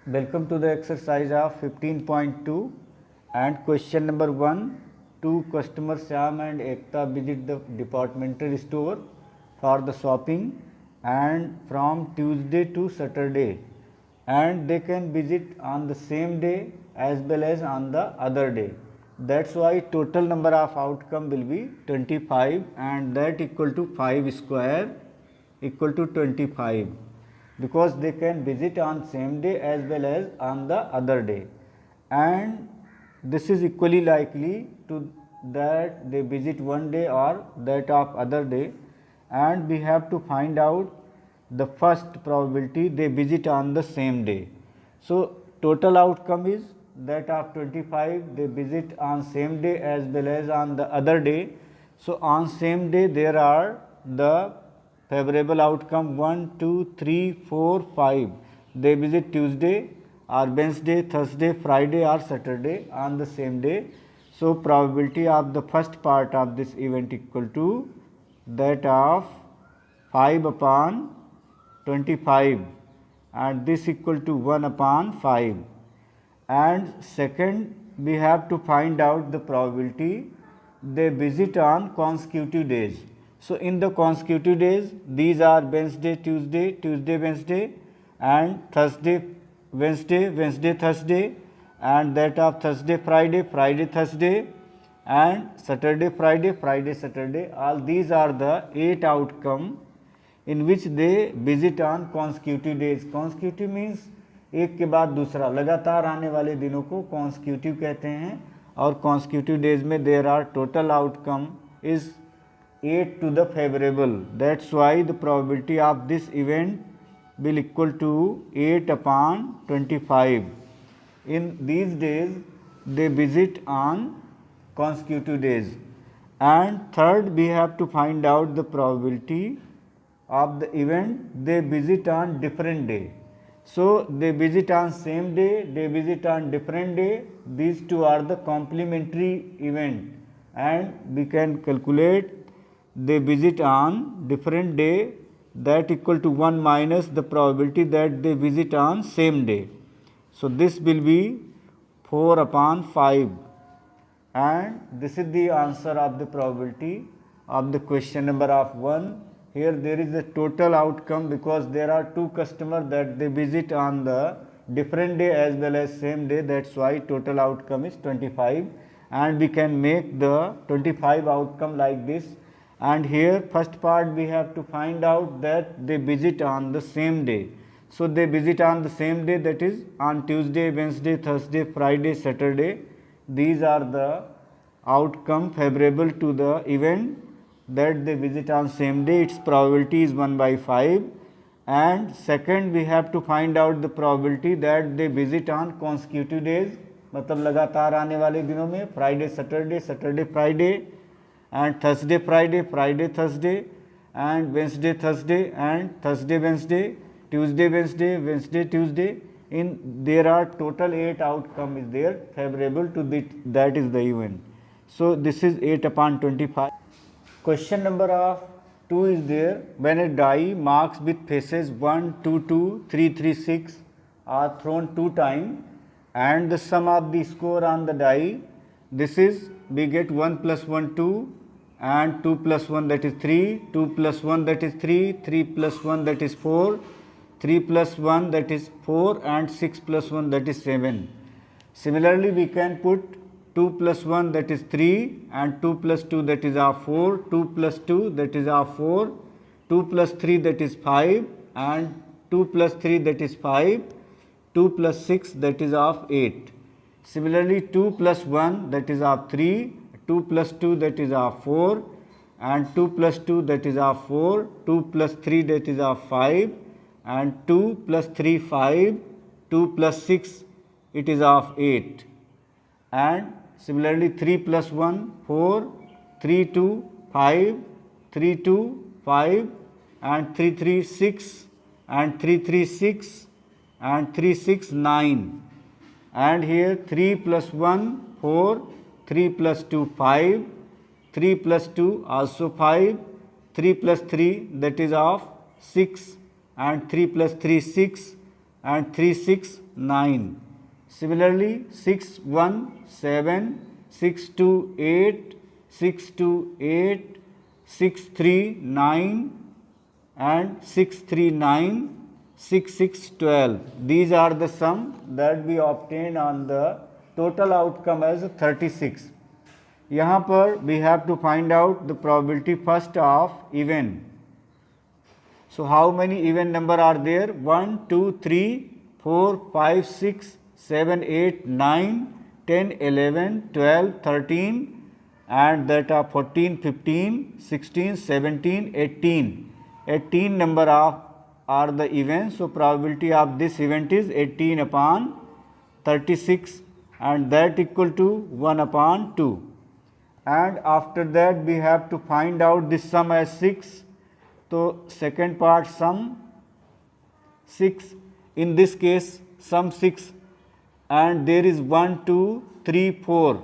Welcome to the exercise of 15.2 and question number 1. Two customers Shyam and Ekta visit the departmental store for the shopping and from Tuesday to Saturday, and they can visit on the same day as well as on the other day. That's why total number of outcome will be 25, and that equal to 5 square equal to 25, because they can visit on same day as well as on the other day, and this is equally likely to that they visit one day or that of other day, and we have to find out the first probability they visit on the same day. So total outcome is that of 25 they visit on same day as well as on the other day. So on same day there are the favorable outcome 1, 2, 3, 4, 5. They visit Tuesday or Wednesday, Thursday, Friday or Saturday on the same day. So probability of the first part of this event equal to that of 5 upon 25, and this equal to 1 upon 5. And second, we have to find out the probability they visit on consecutive days. So in the consecutive days, these are Wednesday, Tuesday, Tuesday, Wednesday, and Thursday, Wednesday, Wednesday, Thursday, and that of Thursday, Friday, Friday, Thursday, and Saturday, Friday, Friday, Saturday. All these are the 8 outcome in which they visit on consecutive days. Consecutive means एक के बाद दूसरा, लगातार आने वाले दिनों को consecutive कहते हैं, और consecutive days में there are total outcome is 8 to the favorable. That's why the probability of this event will equal to 8 upon 25. In these days they visit on consecutive days. And third, we have to find out the probability of the event they visit on different day. So they visit on same day, they visit on different day. These two are the complementary event, and we can calculate they visit on different day, that equal to 1 minus the probability that they visit on same day. So this will be 4 upon 5, and this is the answer of the probability of the question number of 1. Here there is a total outcome because there are two customers that they visit on the different day as well as same day. That's why total outcome is 25, and we can make the 25 outcome like this. And here first part we have to find out that they visit on the same day. So they visit on the same day, that is on Tuesday, Wednesday, Thursday, Friday, Saturday. These are the outcome favorable to the event that they visit on same day. Its probability is 1 by 5. And second, we have to find out the probability that they visit on consecutive days, मतलब लगातार आने वाले दिनों में, Friday, Saturday, Saturday, Friday, and Thursday, Friday, Friday, Thursday, and Wednesday, Thursday, and Thursday, Wednesday, Tuesday, Wednesday, Wednesday, Tuesday. In there are total 8 outcome is there favorable to that is the event. So this is 8 upon 25. Question number of 2 is there. When a die marks with faces 1, 2, 2, 3, 3, 6 are thrown 2 times, and the sum of the score on the die, this is, we get 1 plus 1 2, and 2 plus 1 that is 3, 2 plus 1 that is 3, 3 plus 1 that is 4, 3 plus 1 that is 4, and 6 plus 1 that is 7. Similarly, we can put 2 plus 1 that is 3, and 2 plus 2 that is of 4, 2 plus 2 that is of 4, 2 plus 3 that is 5, and 2 plus 3 that is 5, 2 plus 6 that is of 8. Similarly, 2 plus 1 that is of 3, 2 plus 2 that is of 4, and 2 plus 2 that is of 4, 2 plus 3 that is of 5, and 2 plus 3 5, 2 plus 6 it is of 8. And similarly, 3 plus 1 4, 3 2 5, 3 2 5, and 3 3 6, and 3 3 6, and 3 6 9. And here 3 plus 1 4, 3 plus 2 5, 3 plus 2 also 5, 3 plus 3 that is of 6, and 3 plus 3 6, and 3, 6, 9. Similarly, 6, 1, 7, 6, 2, 8, 6, 2, 8, 6, 3, 9 and 6, 3, 9, 6, 6, 12. These are the sum that we obtain on the total outcome as 36. यहाँ पर we have to find out the probability first of even. So how many even number are there? 1, 2, 3, 4, 5, 6, 7, 8, 9, 10, 11, 12, 13 and that are 14, 15, 16, 17, 18. 18 number of are the events. So probability of this event is 18 upon 36 and that equal to 1 upon 2. And after that we have to find out this sum as 6. So second part sum 6. In this case sum 6 and there is 1, 2, 3, 4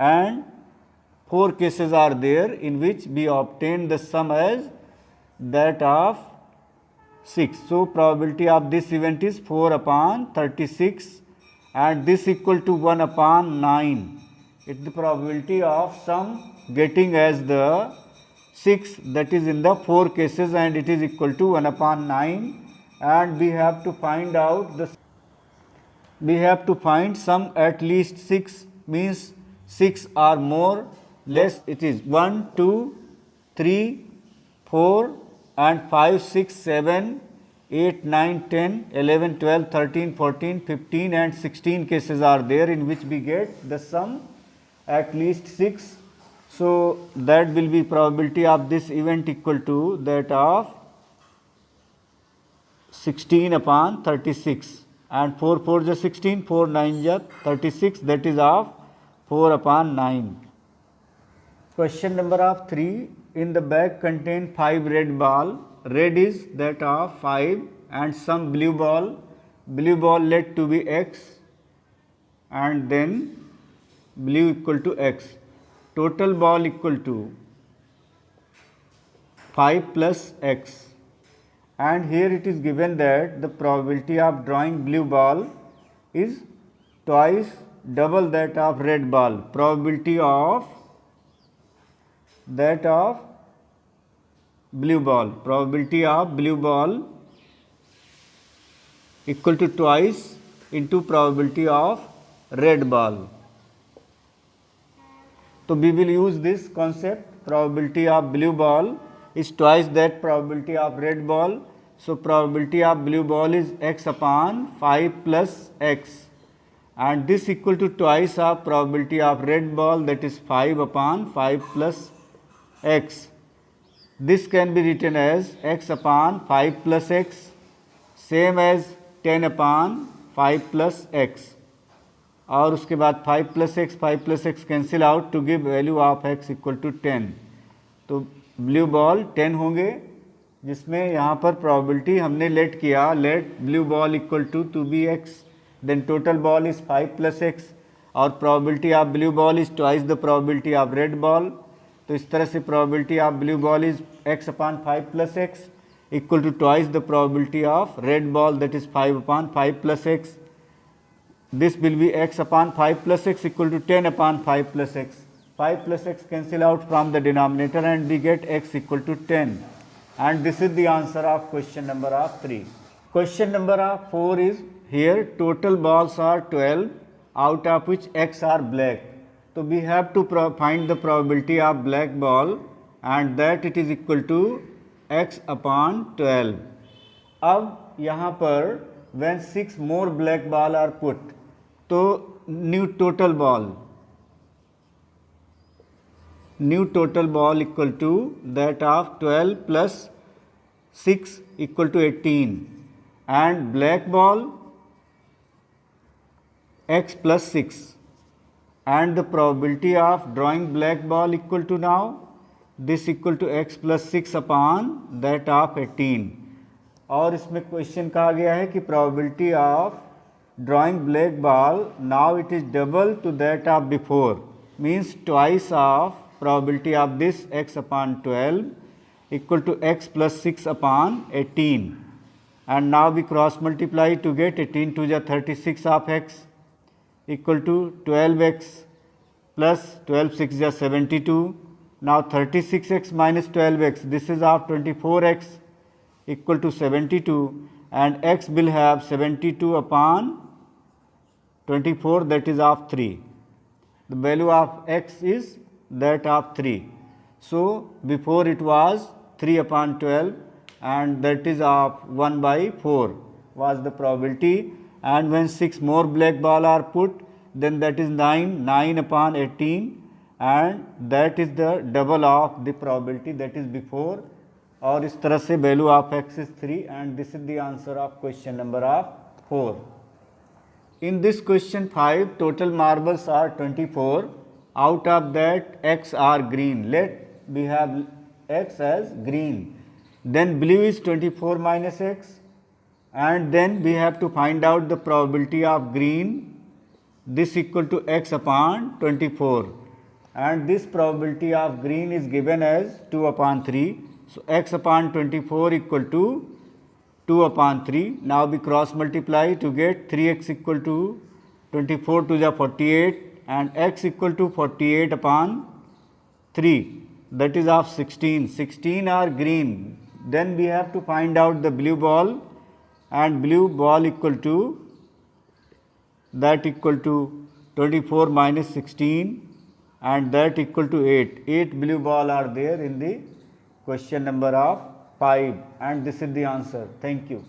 and 4 cases are there in which we obtain the sum as that of 6. So probability of this event is 4 upon 36 and this equal to 1 upon 9. It's the probability of sum getting as the 6 that is in the 4 cases and it is equal to 1 upon 9 and we have to find out the sum at least 6 means 6 or more less it is 1, 2, 3, 4 and 5, 6, 7, 8, 9, 10, 11, 12, 13, 14, 15 and 16 cases are there in which we get the sum at least 6. So that will be probability of this event equal to that of 16 upon 36 and 4 4 is 16, 4 9 is 36 that is of 4 upon 9. Question number of 3. In the bag contain 5 red ball. Red is that of 5 and some blue ball. Blue ball let to be x and then blue equal to x. Total ball equal to 5 plus x. And here it is given that the probability of drawing blue ball is twice double that of red ball. Probability of that of blue ball. Probability of blue ball equal to twice into probability of red ball. So we will use this concept. Probability of blue ball is twice that probability of red ball. So probability of blue ball is x upon 5 plus x and this equal to twice of probability of red ball that is 5 upon 5 plus x. This can be written as x upon 5 plus x same as 10 upon 5 plus x और उसके बाद 5 plus x cancel out to give value of x equal to 10. तो blue ball 10 होंगे जिसमें यहाँ पर probability हमने let किया let blue ball equal to be x then total ball is 5 plus x और probability of blue ball is twice the probability of red ball. तो इस तरह से probability of blue ball is x upon 5 plus x equal to twice the probability of red ball that is 5 upon 5 plus x. This will be x upon 5 plus x equal to 10 upon 5 plus x. 5 plus x cancel out from the denominator and we get x equal to 10. And this is the answer of question number of 3. Question number of 4 is here total balls are 12 out of which x are black. So we have to find the probability of black ball and that it is equal to x upon 12. अब यहाँ पर when 6 more black ball are put तो new total ball equal to that of 12 plus 6 equal to 18 and black ball x plus 6 and the probability of drawing black ball equal to now this equal to x plus 6 upon that of 18. और इसमें question कहा गया है कि probability of drawing black ball now it is double to that of before means twice of probability of this x upon 12 equal to x plus 6 upon 18 and now we cross multiply to get 18 to the 36 of x equal to 12x plus 12 6 is 72. Now 36x minus 12x, this is of 24x equal to 72, and x will have 72 upon 24, that is of 3. The value of x is that of 3. So before it was 3 upon 12, and that is of 1 by 4 was the probability, and when 6 more black ball are put, then that is 9 upon 18, and that is the double of the probability that is before. और इस तरह से value of x is 3, and this is the answer of question number of 4. In this question 5, total marbles are 24. Out of that, x are green. Let we have x as green. Then blue is 24 minus x, and then we have to find out the probability of green. This equal to x upon 24, and this probability of green is given as 2 upon 3. So x upon 24 equal to 2 upon 3. Now we cross multiply to get 3x equal to 24 to the 48, and x equal to 48 upon 3, that is of 16. 16 are green. Then we have to find out the blue ball, and blue ball equal to that equal to 24 minus 16, and that equal to 8. 8 blue ball are there in the question number of 5, and this is the answer. Thank you.